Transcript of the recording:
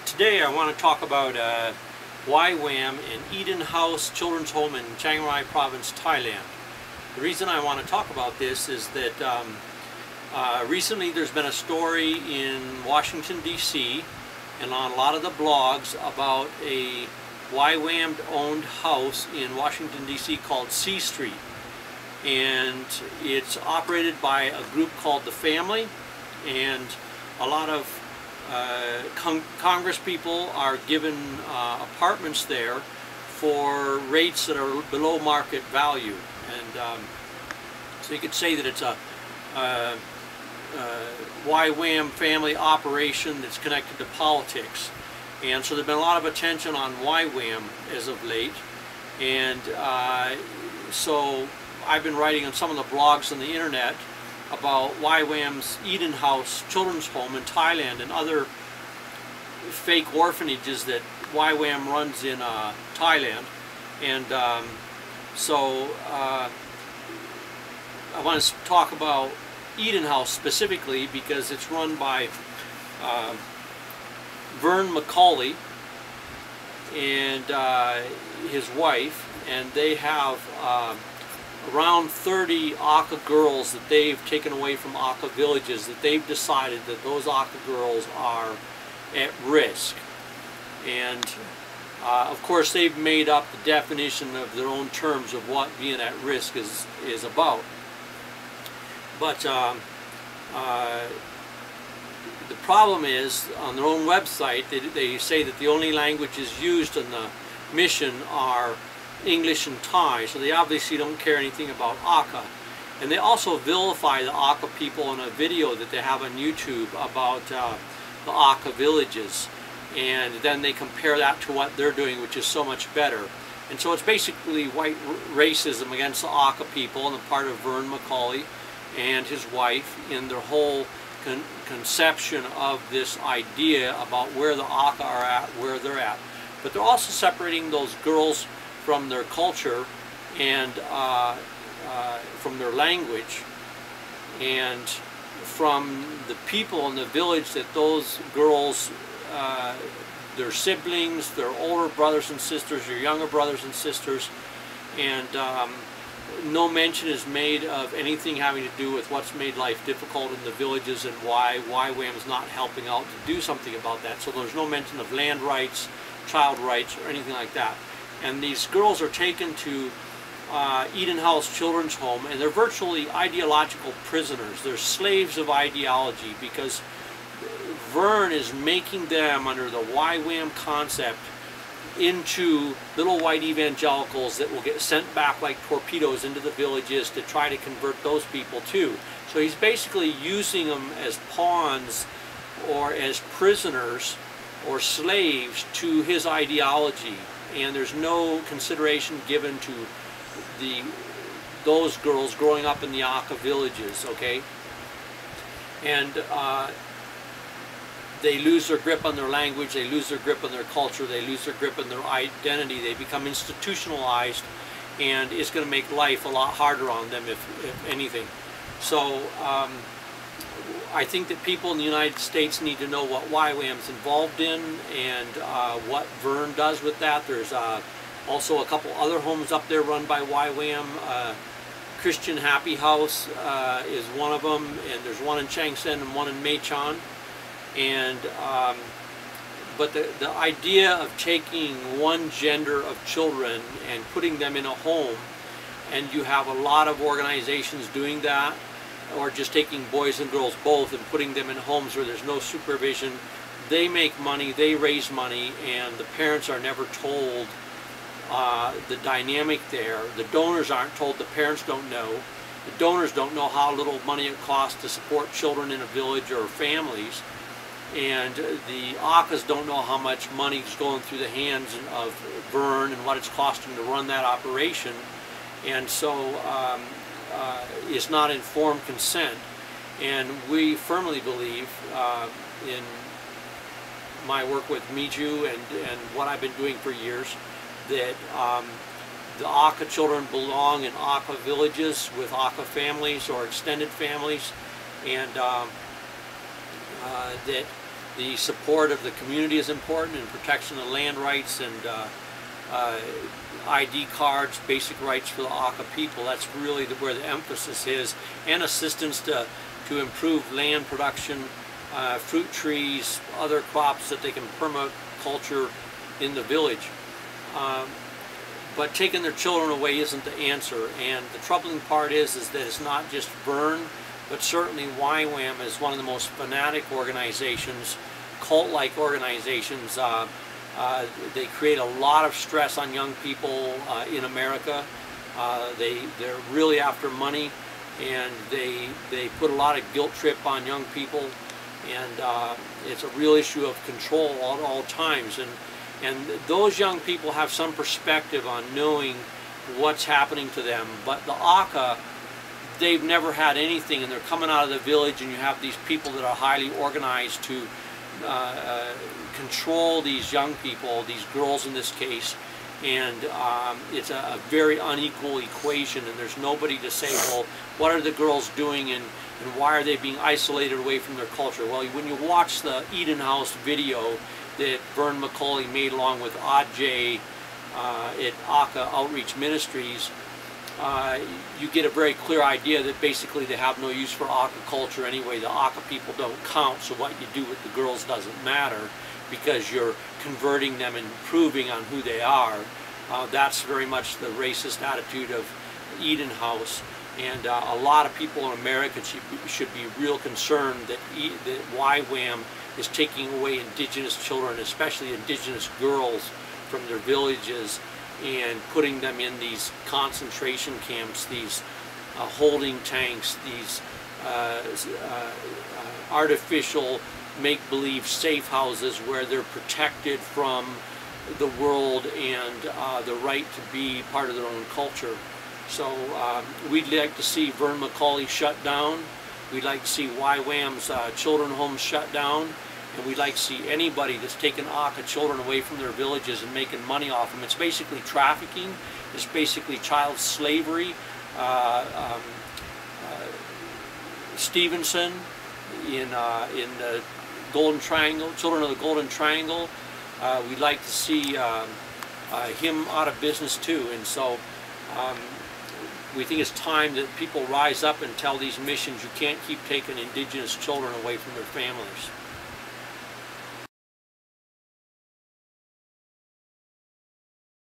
Today I want to talk about YWAM in Eden House Children's Home in Chiang Rai Province, Thailand. The reason I want to talk about this is that recently there's been a story in Washington, D.C. and on a lot of the blogs about a YWAM owned house in Washington, D.C. called C Street. And it's operated by a group called The Family, and a lot of Congress people are given apartments there for rates that are below market value, and so you could say that it's a YWAM family operation that's connected to politics. And so there's been a lot of attention on YWAM as of late, and so I've been writing on some of the blogs on the internet about YWAM's Eden House Children's Home in Thailand and other fake orphanages that YWAM runs in Thailand. And so I want to talk about Eden House specifically because it's run by Vern Macaulay and his wife, and they have around 30 Aka girls that they've taken away from Aka villages, that they've decided that those Aka girls are at risk. And of course they've made up the definition of their own terms of what being at risk is about. But the problem is, on their own website, they say that the only languages used in the mission are English and Thai, so they obviously don't care anything about Aka. And they also vilify the Aka people in a video that they have on YouTube about the Aka villages, and then they compare that to what they're doing, which is so much better. And so it's basically white racism against the Aka people on the part of Vern Macaulay and his wife in their whole conception of this idea about where the Aka are at, where they're at. But they're also separating those girls from their culture and from their language and from the people in the village that those girls, their siblings, their older brothers and sisters, their younger brothers and sisters, and no mention is made of anything having to do with what's made life difficult in the villages and why YWAM is not helping out to do something about that. So there's no mention of land rights, child rights, or anything like that. And these girls are taken to Eden House Children's Home, and they're virtually ideological prisoners. They're slaves of ideology because Vern is making them, under the YWAM concept, into little white evangelicals that will get sent back like torpedoes into the villages to try to convert those people too. So he's basically using them as pawns or as prisoners or slaves to his ideology. And there's no consideration given to those girls growing up in the Aka villages, okay? And they lose their grip on their language, they lose their grip on their culture, they lose their grip on their identity, they become institutionalized, and it's going to make life a lot harder on them, if anything. So I think that people in the United States need to know what YWAM's involved in and what Vern does with that. There's also a couple other homes up there run by YWAM. Christian Happy House is one of them, and there's one in Changsen and one in Mechon. And but the idea of taking one gender of children and putting them in a home, and you have a lot of organizations doing that, or just taking boys and girls both and putting them in homes where there's no supervision. They make money, they raise money, and the parents are never told the dynamic there. The donors aren't told, the parents don't know. The donors don't know how little money it costs to support children in a village or families. And the Akas don't know how much money is going through the hands of Vern and what it's costing to run that operation. And so it's not informed consent. And we firmly believe in my work with Miju and what I've been doing for years, that the Aka children belong in Aka villages with Aka families or extended families, and that The support of the community is important, and protection of land rights and ID cards, basic rights for the Auca people. That's really where the emphasis is, and assistance to improve land production, fruit trees, other crops that they can permaculture in the village. But taking their children away isn't the answer, and the troubling part is that it's not just Vern, but certainly YWAM is one of the most fanatic organizations, cult-like organizations. They create a lot of stress on young people in America. They're really after money, and they put a lot of guilt trip on young people, and it's a real issue of control at all times. And those young people have some perspective on knowing what's happening to them, but the Auca, they've never had anything, and they're coming out of the village, and you have these people that are highly organized to control these young people, these girls in this case, and it's a very unequal equation, and there's nobody to say, well, what are the girls doing, and why are they being isolated away from their culture? Well, when you watch the Eden House video that Vern McCauley made along with Aj at Auca Outreach Ministries, you get a very clear idea that basically they have no use for Auca culture anyway. The Auca people don't count, so what you do with the girls doesn't matter, because you're converting them and improving on who they are. That's very much the racist attitude of Eden House, and a lot of people in America should be real concerned that YWAM is taking away indigenous children, especially indigenous girls, from their villages and putting them in these concentration camps, these holding tanks, these artificial make-believe safe houses where they're protected from the world and the right to be part of their own culture. So we'd like to see Vern McCauley shut down. We'd like to see YWAM's children homes shut down. And we'd like to see anybody that's taking Auca children away from their villages and making money off them. It's basically trafficking. It's basically child slavery. Stevenson in the Golden Triangle, Children of the Golden Triangle, we'd like to see him out of business too. And so we think it's time that people rise up and tell these missions you can't keep taking indigenous children away from their families.